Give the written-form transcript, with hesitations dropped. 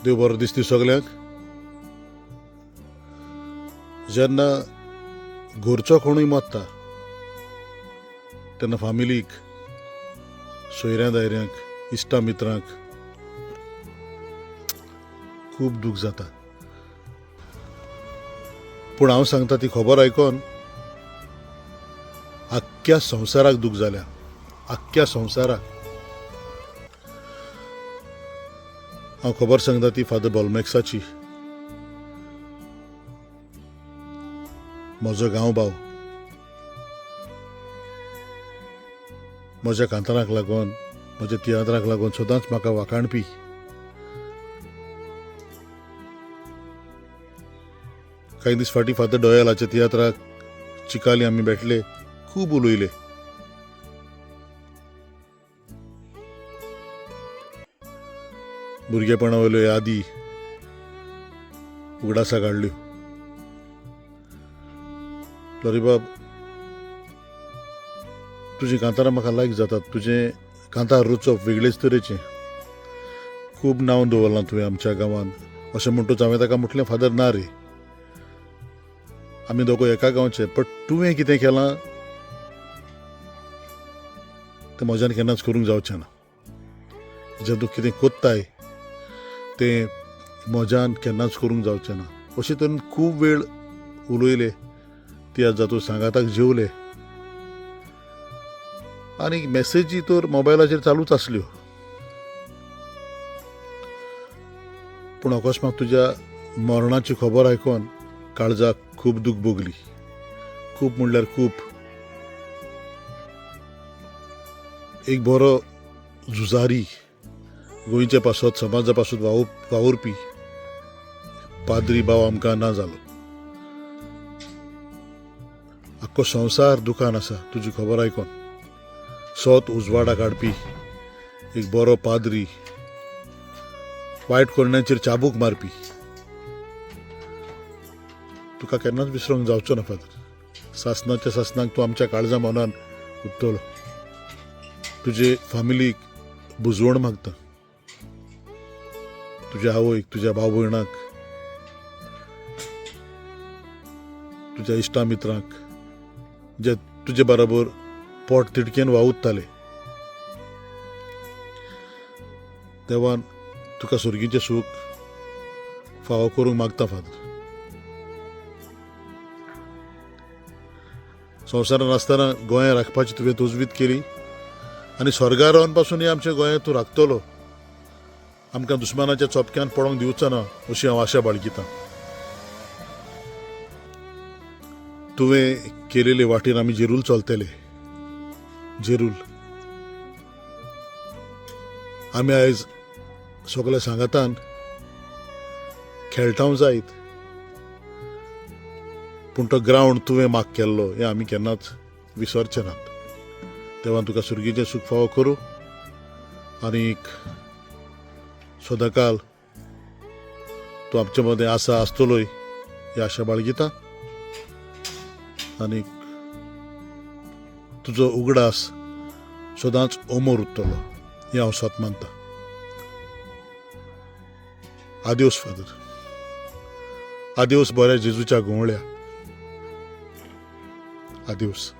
देव बरो दिसती सगल्यांक. जेन्ना घरचो कोणूय मरता तेन्ना फामिलीक, सोयऱ्यां दायऱ्यांक, इश्टा मित्रांक खूब दूख जाता. पूण हांव सांगता ती खबर आयकोन आख्ख्या संवसाराक दूख जाल्या. आख्ख्या संवसाराक. हांव खबर सांगता ती फादर बॉलमॅक्साची. म्हजो गांवभाव. म्हज्या कांताराक लागून, म्हज्या तियात्राक लागून सदांच म्हाका वाखाणपी. काही दीस फाटीं फादर डॉयलाच्या तियात्राक चिकाली आमी भेटले. खूब उलयले. भुरगेपणा वयल्यो यादी उगडासा काडल्यो. लॉरीबाब, तुजी कांतारां म्हाका लायक जातात. तुजें कांतार रुचप वेगळेच तरेचें. खूब नांव दवरलां तुवें आमच्या गांवांत. अशें म्हणटूच हांवें ताका म्हटलें, फादर ना रे, आमी दोगूय एका गांवचे, बट तुवें कितें केलां तें म्हज्यान केन्नाच करूंक जावचें ना. जें तूं कितें कोत्ताय तें म्हज्यान केन्नाच करूंक जावचें ना. अशे तरेन खूब वेळ उलयले. तियात्र जातूं सांगाताक जेवले. आनी मॅसेजी तर मोबायलाचेर चालूच आसल्यो. पूण अकस्मात तुज्या मरणाची खबर आयकोन काळजाक खूब दूख भोगली. खूब म्हणल्यार खूब. एक बरो झुजारी, गोंयचे पासत समाजा पासून वावुरपी पाद्री भाव आमकां ना जालो. आख्खो संवसार दुखान आसा तुजी खबर आयकोन. सोत उजवाडाक हाडपी एक बरो पाद्री, वायट करण्यांचेर चाबूक मारपी. तुका केन्नाच विसरूंक जावचो ना फादर. सासणाच्या सासणाक तूं आमच्या काळजा मनान उत्तलो. तुजे फामिलीक बुजवण मागता. तुज्या आवयक, तुज्या भाव भयणाक, तुज्या इश्टा मित्रांक, जे तुजे बरोबर पोट तिडकेन वावुरताले. देवान तुका सुर्गीचें सूख फावो करूंक मागता फादर. संवसारान आसतना गोंया राखपाची तुवें तजवीज केली आनी स्वर्गार रावन पासूनय आमच्या गोंयांत तूं राखतलो. आमकां दुस्मानाच्या चोपक्यान पडोंक दिवचो ना अशी हांव आशा बाळगितां. तुवें केलेले वाटेन आमी जेरूल चलतले. जेरूल. आमी आयज सगळ्या सांगातान खेळटाव जायत, पूण तो ग्रावंड तुवें माग केल्लो हें आमी केन्नाच विसरचे नात. देवान तुका सुर्गीचें सूख फावो करूं आनीक सदांकाल तूं आमचे मदें आसतलोय ही आशा बाळगितां. आनीक तुजो उगडास सदांच अमर उरतलो हें हांव सत मानतां. आदिवस फादर. आदिवस बऱ्या जेजूच्या घोवळ्या. आदिवस.